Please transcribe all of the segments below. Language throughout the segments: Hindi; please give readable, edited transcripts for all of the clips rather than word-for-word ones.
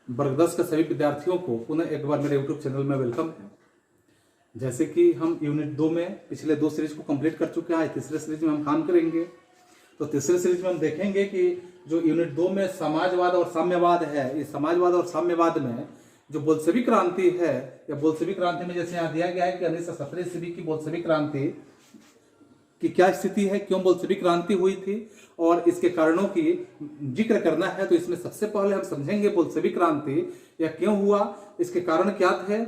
वर्ग 10 के सभी विद्यार्थियों को पुनः एक बार मेरे यूट्यूब चैनल में वेलकम है। जैसे कि हम यूनिट 2 में पिछले 2 सीरीज को कंप्लीट कर चुके हैं, तीसरे सीरीज में हम काम करेंगे। तो तीसरे सीरीज में हम देखेंगे कि जो यूनिट 2 में समाजवाद और साम्यवाद है, इस समाजवाद और साम्यवाद में जो बोल्शेविक क्रांति है, या बोल्शेविक क्रांति में जैसे यहाँ दिया गया है कि 1917 ईस्वी की बोल्शेविक क्रांति की क्या स्थिति है, क्यों बोल्शेविक क्रांति हुई थी और इसके कारणों की जिक्र करना है। तो इसमें सबसे पहले हम समझेंगे बोल्शेविक क्रांति या क्यों हुआ, इसके कारण क्या थे।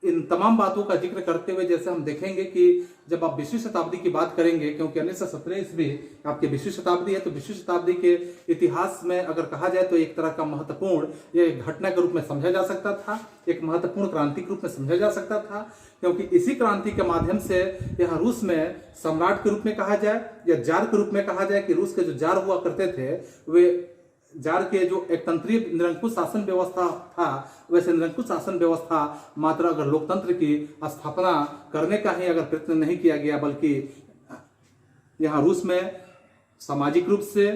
इन तमाम बातों का जिक्र करते हुए जैसे हम देखेंगे कि जब आप 20वीं शताब्दी की बात करेंगे, क्योंकि 1917 ईस्वी आपकी 20वीं शताब्दी है, तो 20वीं शताब्दी के इतिहास में अगर कहा जाए तो एक तरह का महत्वपूर्ण या एक घटना के रूप में समझा जा सकता था, एक महत्वपूर्ण क्रांति के रूप में समझा जा सकता था, क्योंकि इसी क्रांति के माध्यम से यहाँ रूस में सम्राट के रूप में कहा जाए या जार के रूप में कहा जाए कि रूस के जो जार हुआ करते थे, वे जार के जो एक तंत्रीय निरंकुश शासन व्यवस्था था, वैसे निरंकुश शासन व्यवस्था मात्र अगर लोकतंत्र की स्थापना करने का ही अगर प्रयत्न नहीं किया गया, बल्कि यहाँ रूस में सामाजिक रूप से,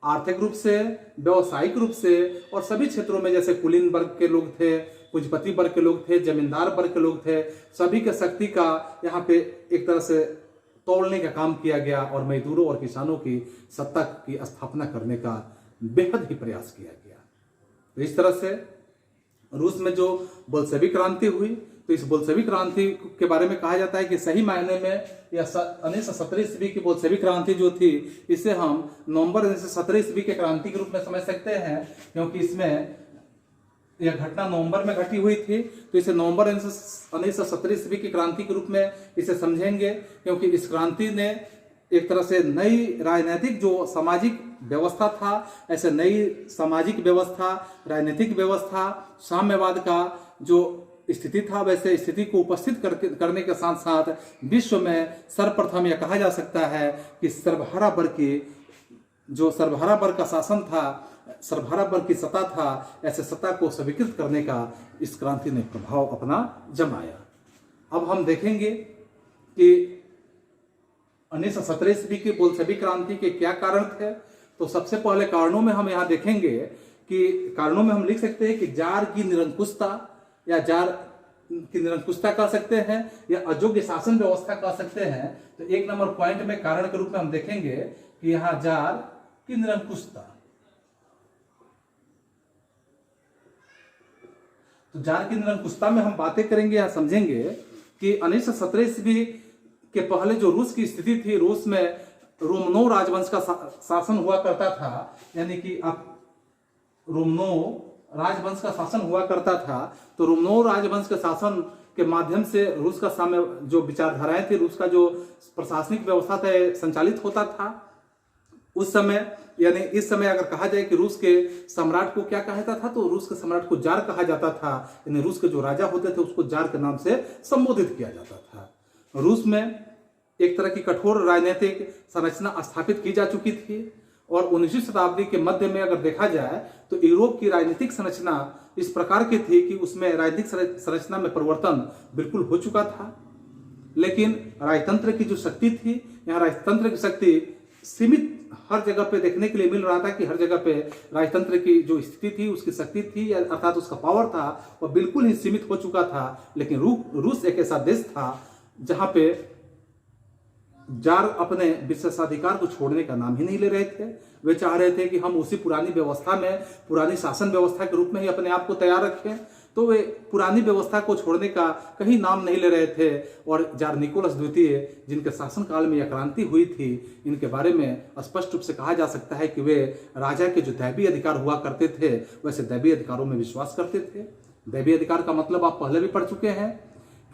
आर्थिक रूप से, व्यवसायिक रूप से और सभी क्षेत्रों में, जैसे कुलीन वर्ग के लोग थे, पूंजीपति वर्ग के लोग थे, जमींदार वर्ग के लोग थे, सभी के शक्ति का यहाँ पे एक तरह से तोड़ने का काम किया गया और मजदूरों और किसानों की सत्ता की स्थापना करने का बेहद ही प्रयास किया गया। तो इस तरह से रूस में जो बोल्शेविक क्रांति हुई, तो इस बोल्शेविक क्रांति के बारे में कहा जाता है कि सही मायने में या 1917 ईस्वी की बोल्शेविक क्रांति जो थी, इसे हम नवंबर 1917 ईस्वी के क्रांति के रूप में समझ सकते हैं, क्योंकि इसमें यह घटना नवंबर में घटी हुई थी। तो इसे नवंबर 1917 ईस्वी की क्रांति के रूप में इसे समझेंगे, क्योंकि इस क्रांति ने एक तरह से नई राजनीतिक जो सामाजिक व्यवस्था था, ऐसे नई सामाजिक व्यवस्था, राजनीतिक व्यवस्था, साम्यवाद का जो स्थिति था, वैसे स्थिति को उपस्थित करने के साथ साथ विश्व में सर्वप्रथम यह कहा जा सकता है कि सर्वहारा वर्ग की जो सर्वहारा वर्ग का शासन था, सर्वहारा वर्ग की सत्ता था, ऐसे सत्ता को स्वीकृत करने का इस क्रांति ने प्रभाव अपना जमाया। अब हम देखेंगे कि 1917 ईस्वी की बोल्शेविक क्रांति के क्या कारण थे। तो सबसे पहले कारणों में हम यहाँ देखेंगे कि कारणों में हम लिख सकते हैं कि जार की निरंकुशता या जार की निरंकुशता कह सकते हैं या अयोग्य शासन व्यवस्था कह सकते हैं। तो एक नंबर पॉइंट में कारण के रूप में हम देखेंगे कि यहाँ जार की निरंकुशता। तो जार की निरंकुशता में हम बातें करेंगे या समझेंगे कि 1917 ईस्वी के पहले जो रूस की स्थिति थी, रूस में रोमनोव राजवंश का शासन हुआ करता था, यानी कि आप रोमनोव राजवंश का शासन हुआ करता था। तो रोमनोव राजवंश के शासन के माध्यम से रूस का साम्य जो विचारधाराएं थी, रूस का जो प्रशासनिक व्यवस्था था, संचालित होता था उस समय। यानी इस समय अगर कहा जाए कि रूस के सम्राट को क्या कहा जाता था, तो रूस के सम्राट को जार कहा जाता था, यानी रूस के जो राजा होते थे उसको जार के नाम से संबोधित किया जाता था। रूस में एक तरह की कठोर राजनीतिक संरचना स्थापित की जा चुकी थी और 19वीं शताब्दी के मध्य में अगर देखा जाए तो यूरोप की राजनीतिक संरचना इस प्रकार की थी कि उसमें राजनीतिक संरचना में परिवर्तन बिल्कुल हो चुका था। लेकिन राजतंत्र की जो शक्ति थी, यहाँ राजतंत्र की शक्ति सीमित हर जगह पे देखने के लिए मिल रहा था कि हर जगह पे राजतंत्र की जो स्थिति थी, उसकी शक्ति थी, अर्थात उसका पावर था, वह बिल्कुल ही सीमित हो चुका था। लेकिन रूस एक ऐसा देश था जहां पे जार अपने विशेषाधिकार को छोड़ने का नाम ही नहीं ले रहे थे। वे चाह रहे थे कि हम उसी पुरानी व्यवस्था में, पुरानी शासन व्यवस्था के रूप में ही अपने आप को तैयार रखें। तो वे पुरानी व्यवस्था को छोड़ने का कहीं नाम नहीं ले रहे थे। और जार निकोलस द्वितीय, जिनके शासनकाल में यह क्रांति हुई थी, इनके बारे में स्पष्ट रूप से कहा जा सकता है कि वे राजा के जो दैवीय अधिकार हुआ करते थे, वैसे दैवीय अधिकारों में विश्वास करते थे। दैवीय अधिकार का मतलब आप पहले भी पढ़ चुके हैं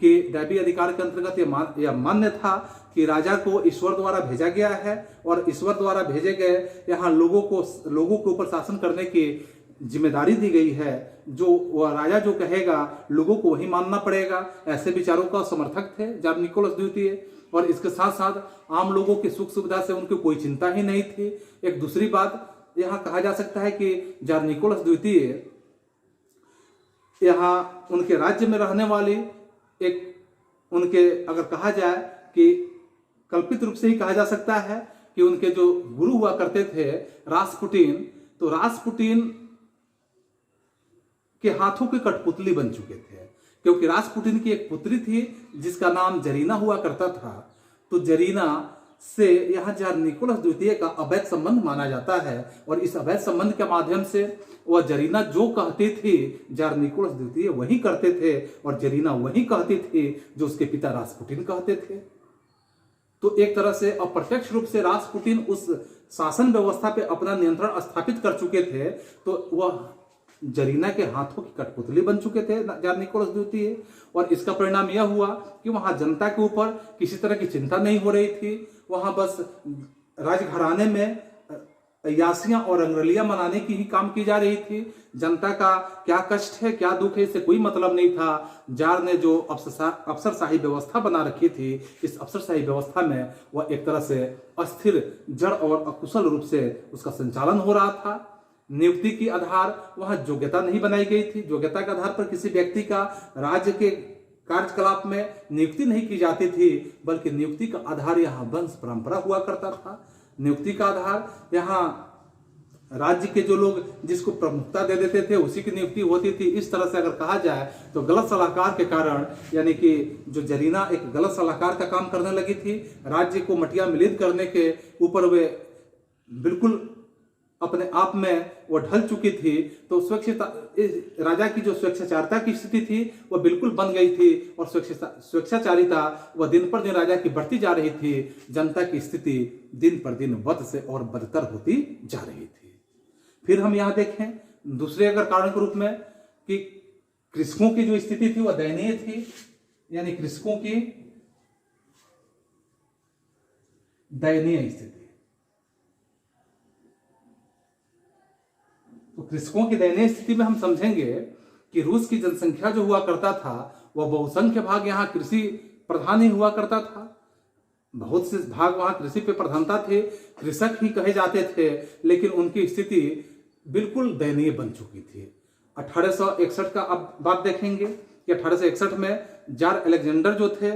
कि दैवीय अधिकार के अंतर्गत यह मान्य था कि राजा को ईश्वर द्वारा भेजा गया है और ईश्वर द्वारा भेजे गए यहाँ लोगों के ऊपर शासन करने की जिम्मेदारी दी गई है। जो वह राजा जो कहेगा लोगों को वही मानना पड़ेगा। ऐसे विचारों का समर्थक थे जार निकोलस द्वितीय। और इसके साथ साथ आम लोगों की सुख सुविधा से उनकी कोई चिंता ही नहीं थी। एक दूसरी बात यहाँ कहा जा सकता है कि जार निकोलस द्वितीय यहाँ उनके राज्य में रहने वाली उनके अगर कहा जाए कि कल्पित रूप से ही कहा जा सकता है कि उनके जो गुरु हुआ करते थे रासपुटिन, तो रासपुटिन के हाथों की कठपुतली बन चुके थे, क्योंकि रासपुटिन की एक पुत्री थी जिसका नाम जरीना हुआ करता था। तो जरीना से यहाँ जार निकोलस द्वितीय का अवैध संबंध माना जाता है, और इस अवैध संबंध के माध्यम से वह जरीना जो कहती थी जार निकोलस द्वितीय वही करते थे, और जरीना वही कहती थी जो उसके पिता रासपुटिन कहते थे। तो एक तरह से अप्रत्यक्ष रूप से रासपुटिन उस शासन व्यवस्था पे अपना नियंत्रण स्थापित कर चुके थे, तो वह जरीना के हाथों की कठपुतली बन चुके थे जार निकोलस द्वितीय। और इसका परिणाम यह हुआ कि वहां जनता के ऊपर किसी तरह की चिंता नहीं हो रही थी, वहां बस राजघराने में अय्यासियां और रंगरलियां मनाने की ही काम की जा रही थी। जनता का क्या कष्ट है, क्या दुख है, इससे कोई मतलब नहीं था। जार ने जो अफसरशाही व्यवस्था बना रखी थी, इस अफसरशाही व्यवस्था में वह एक तरह से अस्थिर, जड़ और अकुशल रूप से उसका संचालन हो रहा था। नियुक्ति की आधार वहां योग्यता नहीं बनाई गई थी। योग्यता के आधार पर किसी व्यक्ति का राज्य के कार्यकलाप में नियुक्ति नहीं की जाती थी, बल्कि नियुक्ति का आधार यहाँ वंश परंपरा हुआ करता था। नियुक्ति का आधार यहाँ राज्य के जो लोग जिसको प्रमुखता दे देते थे उसी की नियुक्ति होती थी। इस तरह से अगर कहा जाए तो गलत सलाहकार के कारण, यानी कि जो जरीना एक गलत सलाहकार का काम करने लगी थी, राज्य को मटिया मिलित करने के ऊपर वे बिल्कुल अपने आप में वो ढल चुकी थी। तो राजा की जो स्वेच्छाचारिता की स्थिति थी वह बिल्कुल बन गई थी, और स्वेच्छाचारिता वह दिन पर दिन राजा की बढ़ती जा रही थी। जनता की स्थिति दिन पर दिन बद से और बदतर होती जा रही थी। फिर हम यहां देखें दूसरे अगर कारण के रूप में कि कृषकों की जो स्थिति थी वह दयनीय थी, यानी कृषकों की दयनीय स्थिति। तो कृषकों की दयनीय स्थिति में हम समझेंगे कि रूस की जनसंख्या जो हुआ करता था वह बहुसंख्य भाग यहाँ कृषि प्रधान ही हुआ करता था। बहुत से भाग वहां कृषि पे प्रधानता थे, कृषक ही कहे जाते थे, लेकिन उनकी स्थिति बिल्कुल दयनीय बन चुकी थी। 1861 का अब बात देखेंगे कि 1861 में जार अलेक्जेंडर जो थे,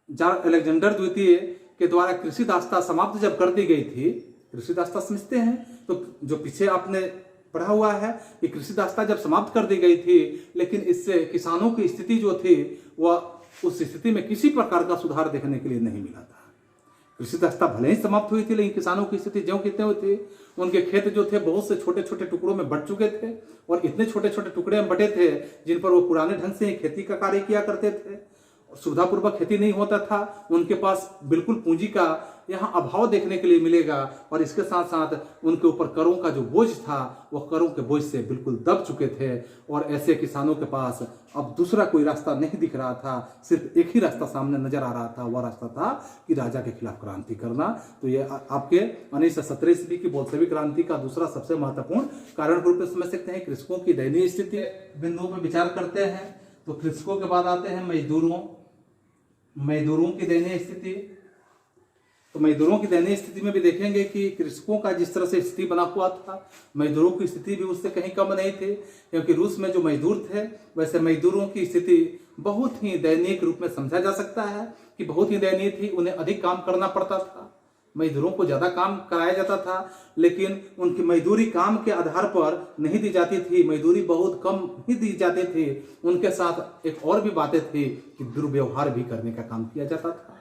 जार अलेक्जेंडर द्वितीय के द्वारा कृषि दास्ता समाप्त जब कर दी गई थी, कृषि दास्ता समझते हैं तो जो पीछे आपने पढ़ा हुआ है कि कृषि दास्ता जब समाप्त कर दी गई थी, लेकिन इससे किसानों की स्थिति जो थी वह उस स्थिति में किसी प्रकार का सुधार देखने के लिए नहीं मिला था। कृषि दास्ता भले ही समाप्त हुई थी, लेकिन किसानों की स्थिति ज्यों कितने हुई थी, उनके खेत जो थे बहुत से छोटे छोटे टुकड़ों में बंट चुके थे, और इतने छोटे छोटे टुकड़े में बटे थे जिन पर वो पुराने ढंग से ही खेती का कार्य किया करते थे। सुविधापूर्वक खेती नहीं होता था, उनके पास बिल्कुल पूंजी का यहाँ अभाव देखने के लिए मिलेगा, और इसके साथ साथ उनके ऊपर करों का जो बोझ था वह करों के बोझ से बिल्कुल दब चुके थे। और ऐसे किसानों के पास अब दूसरा कोई रास्ता नहीं दिख रहा था, सिर्फ एक ही रास्ता सामने नजर आ रहा था, वह रास्ता था कि राजा के खिलाफ क्रांति करना। तो ये आपके 1917 ईस्वी की बोल्शेविक क्रांति का दूसरा सबसे महत्वपूर्ण कारण के रूप में समझ सकते हैं। कृषकों की दयनीय स्थिति बिंदुओं पर विचार करते हैं तो कृषकों के बाद आते हैं मजदूरों की दयनीय स्थिति। तो मजदूरों की दयनीय स्थिति में भी देखेंगे कि कृषकों का जिस तरह से स्थिति बना हुआ था, मजदूरों की स्थिति भी उससे कहीं कम नहीं थी, क्योंकि रूस में जो मजदूर थे वैसे मजदूरों की स्थिति बहुत ही दयनीय के रूप में समझा जा सकता है कि बहुत ही दयनीय थी। उन्हें अधिक काम करना पड़ता था, मजदूरों को ज्यादा काम कराया जाता था, लेकिन उनकी मजदूरी काम के आधार पर नहीं दी जाती थी, मजदूरी बहुत कम ही दी जाती थी। उनके साथ एक और भी बातें थी कि दुर्व्यवहार भी करने का काम किया जाता था।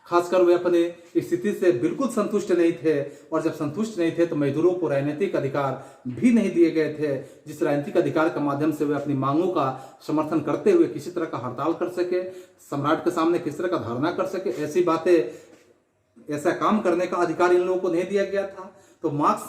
खासकर वे अपने स्थिति से बिल्कुल संतुष्ट नहीं थे, और जब संतुष्ट नहीं थे तो मजदूरों को राजनीतिक अधिकार भी नहीं दिए गए थे, जिस राजनीतिक अधिकार के माध्यम से वे अपनी मांगों का समर्थन करते हुए किसी तरह का हड़ताल कर सके, सम्राट के सामने किसी तरह का धरना कर सके, ऐसी बातें, ऐसा काम करने का अधिकार इन लोगों को नहीं दिया गया था। तो मार्क्स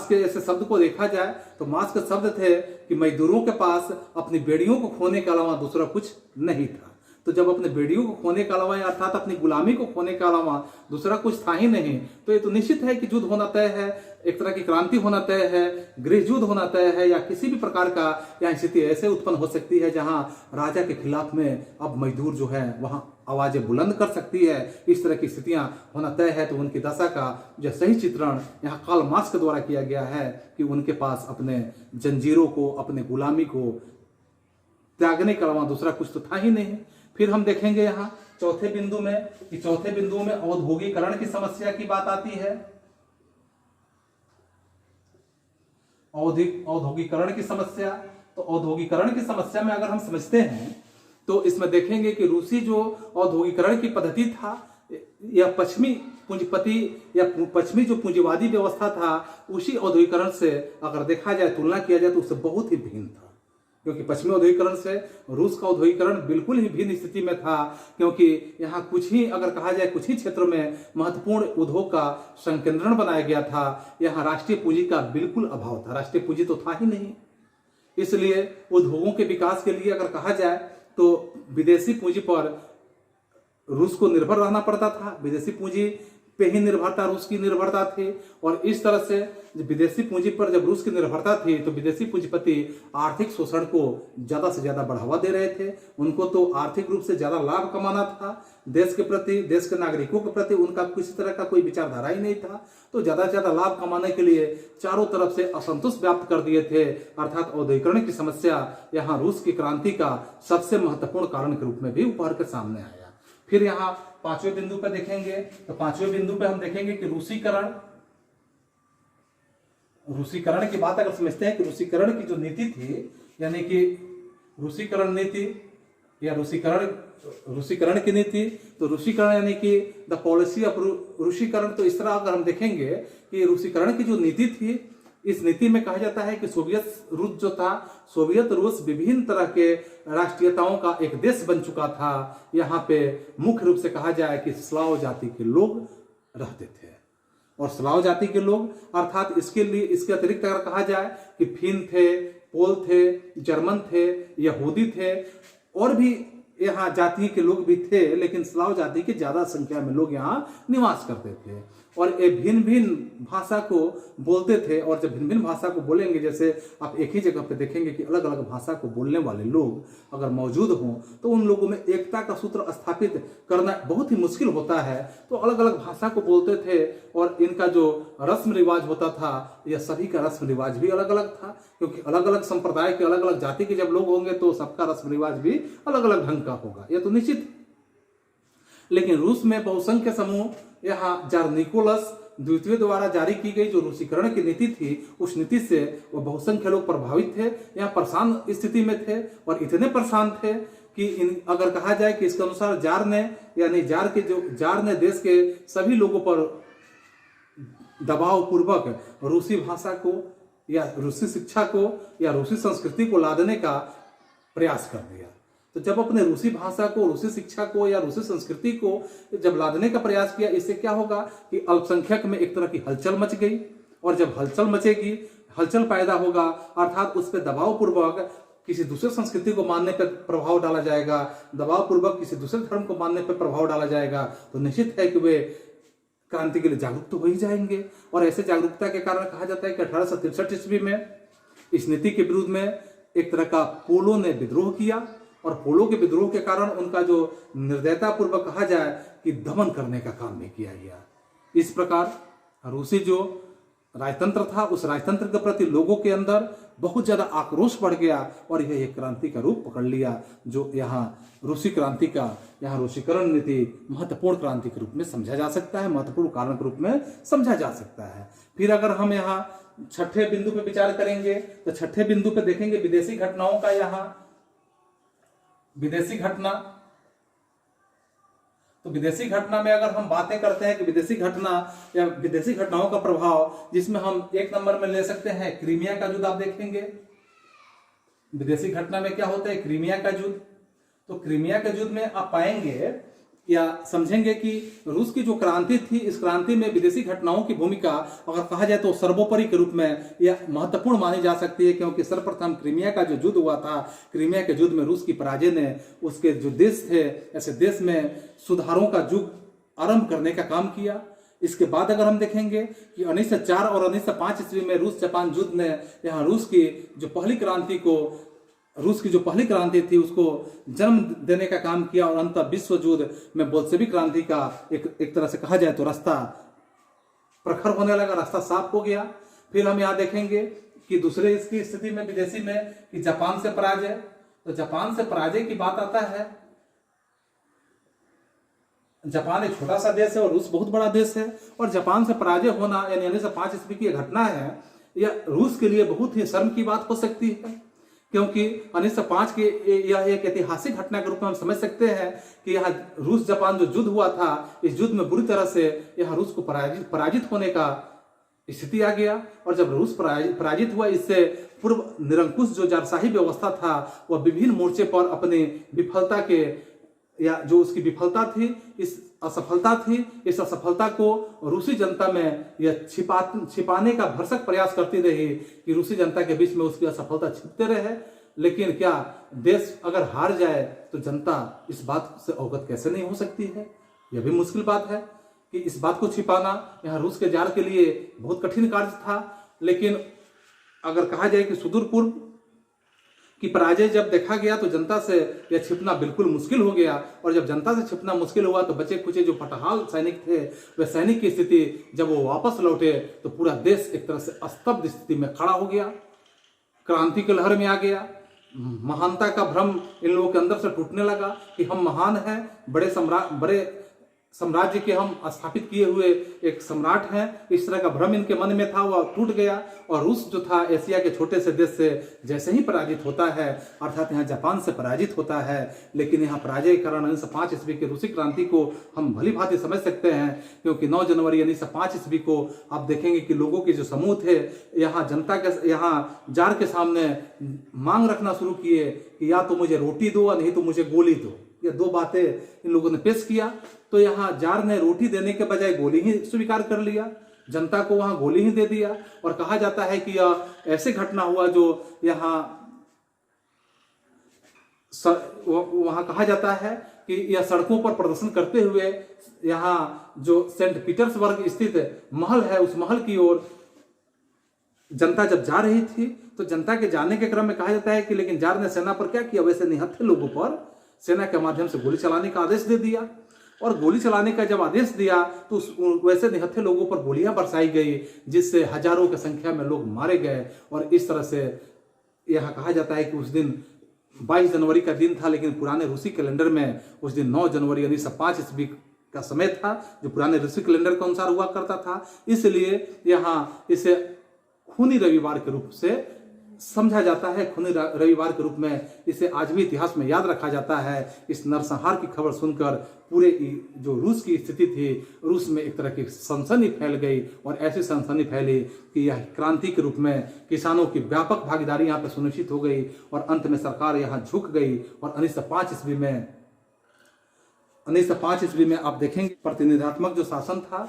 के ऐसे शब्द को देखा जाए तो मार्क्स के शब्द थे कि मजदूरों के पास अपनी बेड़ियों को खोने के अलावा दूसरा कुछ नहीं था। तो जब अपने बेड़ियों को खोने के अलावा अर्थात अपनी गुलामी को खोने के अलावा दूसरा कुछ था ही नहीं, तो ये तो निश्चित है कि युद्ध होना तय है, एक तरह की क्रांति होना तय है, गृह युद्ध होना तय है, या किसी भी प्रकार का यहाँ स्थिति ऐसे उत्पन्न हो सकती है जहां राजा के खिलाफ में अब मजदूर जो है वहां आवाजें बुलंद कर सकती है। इस तरह की स्थितियां होना तय है। तो उनकी दशा का जो सही चित्रण यहाँ कार्ल मार्क्स के द्वारा किया गया है कि उनके पास अपने जंजीरों को, अपने गुलामी को त्यागने के अलावा दूसरा कुछ तो था ही नहीं। फिर हम देखेंगे यहाँ चौथे बिंदु में औद्योगिकरण की समस्या की बात आती है। औद्योगिकरण की समस्या। तो औद्योगिकरण की समस्या में अगर हम समझते हैं तो इसमें देखेंगे कि रूसी जो औद्योगिकरण की पद्धति था या पश्चिमी पूंजीपति या पश्चिमी जो पूंजीवादी व्यवस्था था उसी औद्योगिकरण से अगर देखा जाए, तुलना किया जाए तो उससे बहुत ही भिन्न था। क्योंकि पश्चिमी औद्योगिकरण से रूस का औद्योगिकरण बिल्कुल ही भिन्न स्थिति में था, क्योंकि यहाँ कुछ ही अगर कहा जाए कुछ ही क्षेत्रों में महत्वपूर्ण उद्योग का संकेंद्रण बनाया गया था। यहाँ राष्ट्रीय पूंजी का बिल्कुल अभाव था, राष्ट्रीय पूंजी तो था ही नहीं। इसलिए उद्योगों के विकास के लिए अगर कहा जाए तो विदेशी पूंजी पर रूस को निर्भर रहना पड़ता था, विदेशी पूंजी पे ही निर्भरता रूस की निर्भरता थी। और इस तरह से विदेशी पूंजी पर जब रूस की निर्भरता थी तो विदेशी पूंजीपति आर्थिक शोषण को ज्यादा से ज्यादा बढ़ावा दे रहे थे। उनको तो आर्थिक रूप से ज्यादा लाभ कमाना था, देश के प्रति, देश के नागरिकों के प्रति उनका किसी तरह का कोई विचारधारा ही नहीं था। तो ज्यादा से ज्यादा लाभ कमाने के लिए चारों तरफ से असंतोष व्याप्त कर दिए थे। अर्थात औद्योगिकरण की समस्या यहाँ रूस की क्रांति का सबसे महत्वपूर्ण कारण के रूप में भी उभर कर सामने आया। फिर यहाँ पांचवें बिंदु पे देखेंगे तो पांचवें बिंदु पे हम देखेंगे कि रूसीकरण की बात अगर समझते हैं कि रूसीकरण की जो नीति थी, यानी कि रूसीकरण नीति या रूसीकरण की नीति, तो रूसीकरण यानी कि द पॉलिसी ऑफ रूसीकरण। तो इस तरह अगर हम देखेंगे कि रूसीकरण की जो नीति थी, इस नीति में कहा जाता है कि सोवियत रूस जो था, सोवियत रूस विभिन्न तरह के राष्ट्रीयताओं का एक देश बन चुका था। यहाँ पे मुख्य रूप से कहा जाए कि स्लाव जाति के लोग रहते थे। और स्लाव जाति के लोग अर्थात इसके अतिरिक्त अगर कहा जाए कि फिन थे, पोल थे, जर्मन थे, यहूदी थे, और भी यहाँ जाति के लोग भी थे, लेकिन स्लाव जाति की ज्यादा संख्या में लोग यहाँ निवास करते थे। और ये भिन्न भिन्न भाषा को बोलते थे। और जब भिन्न भिन्न भाषा को बोलेंगे, जैसे आप एक ही जगह पे देखेंगे कि अलग अलग भाषा को बोलने वाले लोग अगर मौजूद हों तो उन लोगों में एकता का सूत्र स्थापित करना बहुत ही मुश्किल होता है। तो अलग अलग भाषा को बोलते थे और इनका जो रस्म रिवाज होता था, यह सभी का रस्म रिवाज भी अलग अलग था, क्योंकि अलग अलग संप्रदाय के, अलग अलग जाति के जब लोग होंगे तो सबका रस्म रिवाज भी अलग अलग ढंग का होगा, यह तो निश्चित। लेकिन रूस में बहुसंख्य समूह, यहाँ जार निकोलस द्वितीय द्वारा जारी की गई जो रूसीकरण की नीति थी, उस नीति से वो बहुसंख्य लोग प्रभावित थे, यहाँ परेशान स्थिति में थे। और इतने परेशान थे कि अगर कहा जाए कि इसके अनुसार जार ने देश के सभी लोगों पर दबाव पूर्वक रूसी भाषा को या रूसी शिक्षा को या रूसी संस्कृति को लादने का प्रयास कर दिया। तो जब अपने रूसी भाषा को, रूसी शिक्षा को या रूसी संस्कृति को जब लादने का प्रयास किया, इससे क्या होगा कि अल्पसंख्यक में एक तरह की हलचल मच गई। और जब हलचल मचेगी, हलचल पैदा होगा, अर्थात उस पर दबाव पूर्वक किसी दूसरे संस्कृति को मानने पर प्रभाव डाला जाएगा, दबाव पूर्वक किसी दूसरे धर्म को मानने पर प्रभाव डाला जाएगा, तो निश्चित है कि वे क्रांति के लिए जागरूक तो हो ही जाएंगे। और ऐसे जागरूकता के कारण कहा जाता है कि 1863 ईस्वी में इस नीति के विरुद्ध में एक तरह का पोलो ने विद्रोह किया। और पोलो के विद्रोह के कारण उनका जो निर्दयता पूर्वक कहा जाए कि दमन करने का काम भी किया गया। इस प्रकार रूसी जो राजतंत्र था, उस राजतंत्र के प्रति लोगों के अंदर बहुत ज्यादा आक्रोश बढ़ गया और यह एक क्रांति का रूप पकड़ लिया, जो यहाँ रूसी क्रांति का, यहाँ रूसीकरण नीति महत्वपूर्ण क्रांति के रूप में समझा जा सकता है, महत्वपूर्ण कारण के रूप में समझा जा सकता है। फिर अगर हम यहाँ छठे बिंदु पे विचार करेंगे तो छठे बिंदु पे देखेंगे विदेशी घटनाओं का, यहाँ विदेशी घटना। तो विदेशी घटना में अगर हम बातें करते हैं कि विदेशी घटना या विदेशी घटनाओं का प्रभाव, जिसमें हम एक नंबर में ले सकते हैं क्रीमिया का युद्ध। आप देखेंगे विदेशी घटना में क्या होता है, क्रीमिया का युद्ध। तो क्रीमिया के युद्ध में आप पाएंगे या समझेंगे कि रूस की जो क्रांति थी, इस क्रांति में विदेशी घटनाओं की भूमिका अगर कहा जाए तो सर्वोपरि के रूप में यह महत्वपूर्ण मानी जा सकती है। क्योंकि सर्वप्रथम क्रीमिया का जो युद्ध हुआ था, क्रीमिया के युद्ध में रूस की पराजय ने उसके जो देश थे, ऐसे देश में सुधारों का युग आरंभ करने का काम किया। इसके बाद अगर हम देखेंगे कि 1904 और 1905 ईस्वी में रूस जापान युद्ध ने यहाँ रूस की जो पहली क्रांति थी उसको जन्म देने का काम किया। और अंत विश्व युद्ध में बोल्शेविक क्रांति का एक तरह से कहा जाए तो रास्ता प्रखर होने लगा, रास्ता साफ हो गया। फिर हम यहाँ देखेंगे कि दूसरे इसकी स्थिति में विदेशी में कि जापान से पराजय। तो जापान से पराजय की बात आता है, जापान एक छोटा सा देश है और रूस बहुत बड़ा देश है। और जापान से पराजय होना यानी 1905 ईस्वी की घटना है यह रूस के लिए बहुत ही शर्म की बात हो सकती है, क्योंकि 1905 के यह एक ऐतिहासिक घटना के रूप में हम समझ सकते हैं कि यह रूस जापान जो युद्ध हुआ था, इस युद्ध में बुरी तरह से यह रूस को पराजित होने का स्थिति आ गया। और जब रूस पराजित हुआ, इससे पूर्व निरंकुश जो जारशाही व्यवस्था था वह विभिन्न मोर्चे पर अपनी विफलता के या जो उसकी विफलता थी, इस असफलता को रूसी जनता में यह छिपाने का भरसक प्रयास करती रही कि रूसी जनता के बीच में उसकी असफलता छिपते रहे। लेकिन क्या देश अगर हार जाए तो जनता इस बात से अवगत कैसे नहीं हो सकती है? यह भी मुश्किल बात है कि इस बात को छिपाना यहाँ रूस के जार के लिए बहुत कठिन कार्य था। लेकिन अगर कहा जाए कि सुदूर पूर्व की पराजय जब देखा गया तो जनता से यह छिपना बिल्कुल मुश्किल हो गया। और जब जनता से छिपना मुश्किल हुआ तो बचे खुचे जो फटहाल सैनिक थे, वे सैनिक की स्थिति जब वो वापस लौटे तो पूरा देश एक तरह से स्तब्ध स्थिति में खड़ा हो गया, क्रांति की लहर में आ गया। महानता का भ्रम इन लोगों के अंदर से टूटने लगा कि हम महान हैं, बड़े साम्राज्य के हम स्थापित किए हुए एक सम्राट हैं। इस तरह का भ्रम इनके मन में था, वह टूट गया। और रूस जो था एशिया के छोटे से देश से जैसे ही पराजित होता है, अर्थात यहाँ जापान से पराजित होता है, लेकिन यहाँ पराजय के कारण 1905 ईस्वी की रूसी क्रांति को हम भली भांति समझ सकते हैं। क्योंकि 9 जनवरी 1905 ईस्वी को आप देखेंगे कि लोगों के जो समूह थे यहाँ जनता के यहाँ जार के सामने मांग रखना शुरू किए कि या तो मुझे रोटी दो और नहीं तो मुझे गोली दो। ये दो बातें इन लोगों ने पेश किया। तो यहाँ जार ने रोटी देने के बजाय गोली ही स्वीकार कर लिया, जनता को वहां गोली ही दे दिया। और कहा जाता है कि यह ऐसे घटना हुआ जो यहाँ वहां कहा जाता है कि यह सड़कों पर प्रदर्शन करते हुए यहाँ जो सेंट पीटर्सबर्ग स्थित महल है, उस महल की ओर जनता जब जा रही थी तो जनता के जाने के क्रम में कहा जाता है कि लेकिन जार ने सेना पर क्या किया, वैसे निहत्थे लोगों पर सेना के माध्यम से गोली चलाने का आदेश दे दिया। और गोली चलाने का जब आदेश दिया तो वैसे निहत्थे लोगों पर गोलियां बरसाई गई, जिससे हजारों की संख्या में लोग मारे गए। और इस तरह से यह कहा जाता है कि उस दिन 22 जनवरी का दिन था, लेकिन पुराने रूसी कैलेंडर में उस दिन 9 जनवरी 1905 ईस्वी का समय था, जो पुराने रूसी कैलेंडर के अनुसार हुआ करता था। इसलिए यहाँ इसे खूनी रविवार के रूप से समझा जाता है। खूनी रविवार के रूप में इसे आज भी इतिहास में याद रखा जाता है। इस नरसंहार की खबर सुनकर पूरे जो रूस की स्थिति थी, रूस में एक तरह की सनसनी फैल गई। और ऐसी सनसनी फैली कि यह क्रांति के रूप में किसानों की व्यापक भागीदारी यहाँ पर सुनिश्चित हो गई और अंत में सरकार यहाँ झुक गई। और 1905 ईस्वी में आप देखेंगे प्रतिनिधात्मक जो शासन था,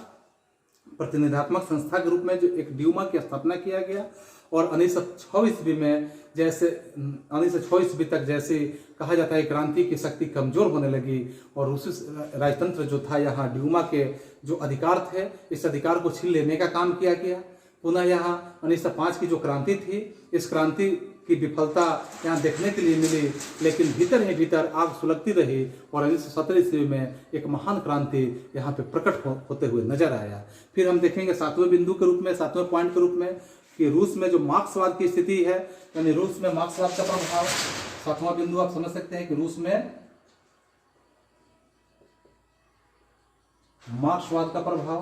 प्रतिनिधात्मक संस्था के रूप में जो एक ड्यूमा की स्थापना किया गया। और 1906 ईस्वी में जैसे 1906 ईस्वी तक जैसे कहा जाता है क्रांति की शक्ति कमजोर होने लगी और रूसी राजतंत्र जो था यहाँ ड्यूमा के जो अधिकार थे, इस अधिकार को छीन लेने का काम किया गया। पुनः यहाँ 1905 की जो क्रांति थी, इस क्रांति की विफलता यहाँ देखने के लिए मिली, लेकिन भीतर ही भीतर आग सुलगती रही। और 1917 ईस्वी में एक महान क्रांति यहाँ पे प्रकट होते हुए नजर आया। फिर हम देखेंगे 7वें बिंदु के रूप में, 7वें पॉइंट के रूप में कि रूस में जो मार्क्सवाद की स्थिति है, यानी रूस में मार्क्सवाद का प्रभाव। 7वां बिंदु आप समझ सकते हैं कि रूस में मार्क्सवाद का प्रभाव।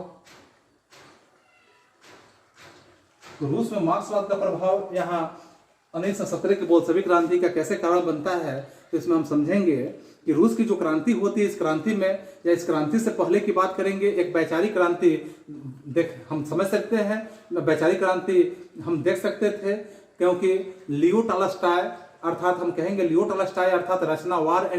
तो रूस में मार्क्सवाद का प्रभाव यहाँ 1917 की बोल्शेविक क्रांति का कैसे कारण बनता है, तो इसमें हम समझेंगे कि रूस की जो क्रांति होती है, इस क्रांति में या इस क्रांति से पहले की बात करेंगे, एक वैचारिक क्रांति हम समझ सकते हैं। वैचारिक क्रांति हम देख सकते थे क्योंकि लियो टॉलस्टॉय अर्थात हम कहेंगे लियो टॉलस्टॉय अर्थात रचना वार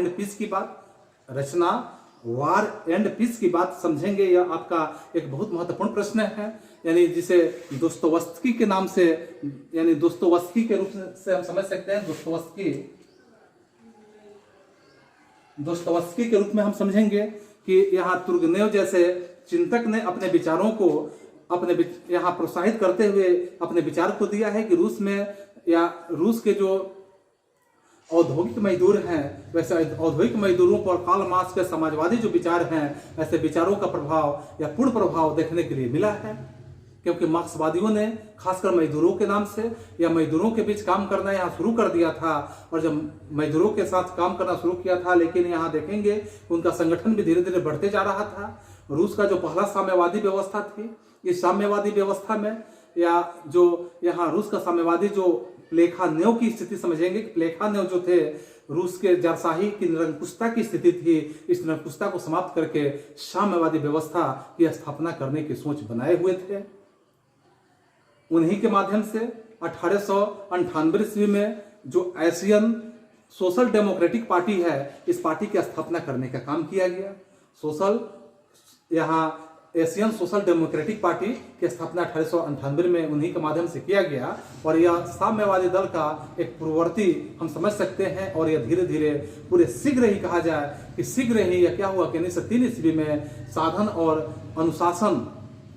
एंड पीस की बात समझेंगे। यह आपका एक बहुत महत्वपूर्ण प्रश्न है, यानी जिसे दोस्तोवस्की के नाम से, यानी दोस्तोवस्की के रूप से हम समझ सकते हैं। दोस्तोवस्की के रूप में हम समझेंगे कि यहाँ तुर्गनेव जैसे चिंतक ने अपने विचारों को यहाँ प्रोत्साहित करते हुए अपने विचार को दिया है कि रूस में या रूस के जो औद्योगिक मजदूर हैं, वैसे औद्योगिक मजदूरों पर कार्ल मार्क्स के समाजवादी जो विचार हैं, ऐसे विचारों का प्रभाव या पूर्ण प्रभाव देखने के लिए मिला है। क्योंकि मार्क्सवादियों ने खासकर मजदूरों के नाम से या मजदूरों के बीच काम करना यहाँ शुरू कर दिया था। और जब मजदूरों के साथ काम करना शुरू किया था, लेकिन यहाँ देखेंगे उनका संगठन भी धीरे धीरे बढ़ते जा रहा था। रूस का जो पहला साम्यवादी व्यवस्था थी, इस साम्यवादी व्यवस्था में या जो यहाँ रूस का साम्यवादी जो प्लेखानेव की स्थिति समझेंगे कि प्लेखानेव जो थे रूस के जारशाही की निरंकुशता की स्थिति थी, इस निरंकुशता को समाप्त करके साम्यवादी व्यवस्था की स्थापना करने की सोच बनाए हुए थे। उन्हीं के माध्यम से 1898 ईस्वी में जो एशियन सोशल डेमोक्रेटिक पार्टी है, इस पार्टी की स्थापना करने का काम किया गया। एशियन सोशल डेमोक्रेटिक पार्टी की स्थापना 1898 में उन्हीं के माध्यम से किया गया और यह साम्यवादी दल का एक पूर्ववर्ती हम समझ सकते हैं। और यह धीरे धीरे पूरे शीघ्र ही कहा जाए कि शीघ्र ही यह क्या हुआ कि 1903 ईस्वी में साधन और अनुशासन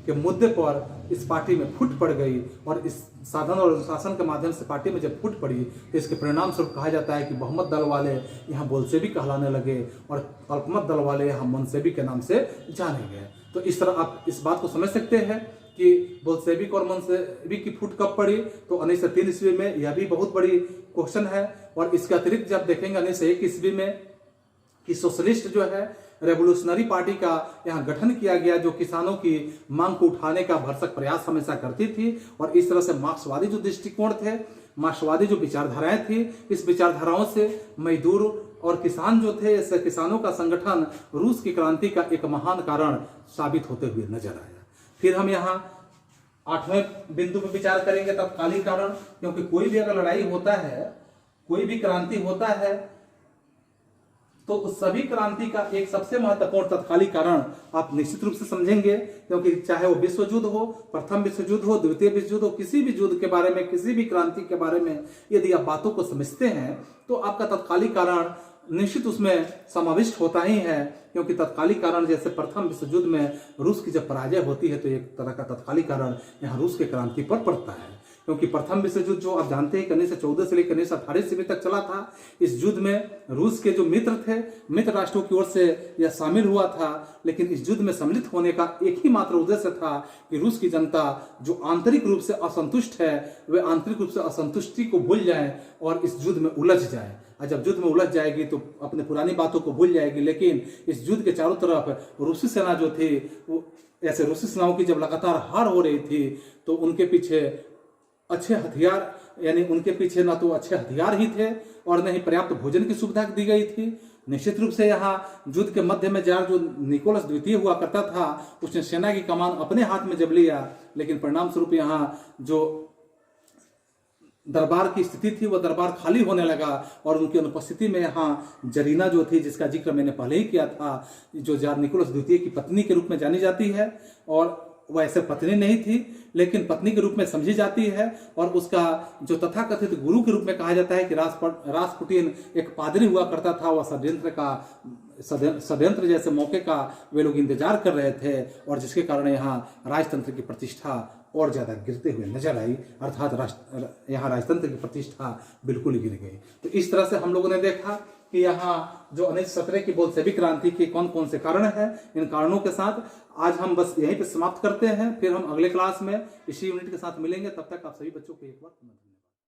के मुद्दे पर इस पार्टी में फूट पड़ गई और इस साधन और अनुशासन के माध्यम से पार्टी में जब फूट पड़ी तो इसके परिणाम स्वरूप कहा जाता है कि बहुमत दल वाले यहाँ बोल्शेविक कहलाने लगे और अल्पमत दल वाले यहाँ मनसेविक के नाम से जाने गए। तो इस तरह आप इस बात को समझ सकते हैं कि बोल्शेविक और मनसेविक की फूट कब पड़ी, तो 1903 ईस्वी में। यह भी बहुत बड़ी क्वेश्चन है। और इसके अतिरिक्त जब देखेंगे 1901 ईस्वी में कि सोशलिस्ट जो है रेवोल्यूशनरी पार्टी का यहाँ गठन किया गया, जो किसानों की मांग को उठाने का भरसक प्रयास हमेशा करती थी। और इस तरह से मार्क्सवादी जो दृष्टिकोण थे, मार्क्सवादी जो विचारधाराएं थी, इस विचारधाराओं से मजदूर और किसान जो थे, इस किसानों का संगठन रूस की क्रांति का एक महान कारण साबित होते हुए नजर आया। फिर हम यहाँ 8वें बिंदु पर विचार करेंगे तत्कालीन कारण, क्योंकि कोई भी अगर लड़ाई होता है, कोई भी क्रांति होता है, तो उस सभी क्रांति का एक सबसे महत्वपूर्ण तत्कालिक कारण आप निश्चित रूप से समझेंगे, क्योंकि चाहे वो विश्व युद्ध हो, प्रथम विश्व युद्ध हो, द्वितीय विश्व युद्ध हो, किसी भी युद्ध के बारे में, किसी भी क्रांति के बारे में यदि आप बातों को समझते हैं तो आपका तत्कालिक कारण निश्चित उसमें समाविष्ट होता ही है। क्योंकि तत्कालिक कारण जैसे प्रथम विश्व युद्ध में रूस की जब पराजय होती है तो एक तरह का तत्कालिक कारण यहाँ रूस के क्रांति पर पड़ता है। क्योंकि प्रथम विश्व युद्ध जो आप जानते हैं 1914 से लेकर 1918 ईस्वी तक चला था। इस युद्ध में रूस के जो मित्र थे, मित्र राष्ट्रों की ओर से यह शामिल हुआ था, लेकिन इस युद्ध में सम्मिलित होने का एक ही मात्र उद्देश्य था कि रूस की जनता जो आंतरिक रूप से असंतुष्ट है, वे आंतरिक रूप से असंतुष्टि को भूल जाए और इस युद्ध में उलझ जाए। और जब युद्ध में उलझ जाएगी तो अपने पुरानी बातों को भूल जाएगी। लेकिन इस युद्ध के चारों तरफ रूसी सेना जो थी, वो ऐसे रूसी सेनाओं की जब लगातार हार हो रही थी तो उनके पीछे अच्छे हथियार, यानी उनके पीछे ना तो अच्छे हथियार ही थे और न ही पर्याप्त भोजन की सुविधा दी गई थी। निश्चित रूप से यहाँ युद्ध के मध्य में जार जो निकोलस द्वितीय हुआ करता था, उसने सेना की कमान अपने हाथ में जब लिया, लेकिन परिणाम स्वरूप यहाँ जो दरबार की स्थिति थी वो दरबार खाली होने लगा और उनकी अनुपस्थिति में यहाँ जरीना जो थी, जिसका जिक्र मैंने पहले ही किया था, जो जार निकोलस द्वितीय की पत्नी के रूप में जानी जाती है, और वह ऐसे पत्नी नहीं थी लेकिन पत्नी के रूप में समझी जाती है। और उसका जो तथाकथित गुरु के रूप में कहा जाता है कि रासपुटिन एक पादरी हुआ करता था। वह षड्यंत्र जैसे मौके का वे लोग इंतजार कर रहे थे और जिसके कारण यहाँ राजतंत्र की प्रतिष्ठा और ज्यादा गिरते हुए नजर आई, अर्थात यहाँ राजतंत्र की प्रतिष्ठा बिल्कुल ही गिर गई। तो इस तरह से हम लोगों ने देखा कि यहाँ जो 1917 की बोल्शेविक क्रांति के कौन कौन से कारण हैं। इन कारणों के साथ आज हम बस यहीं पे समाप्त करते हैं। फिर हम अगले क्लास में इसी यूनिट के साथ मिलेंगे। तब तक आप सभी बच्चों को एक बार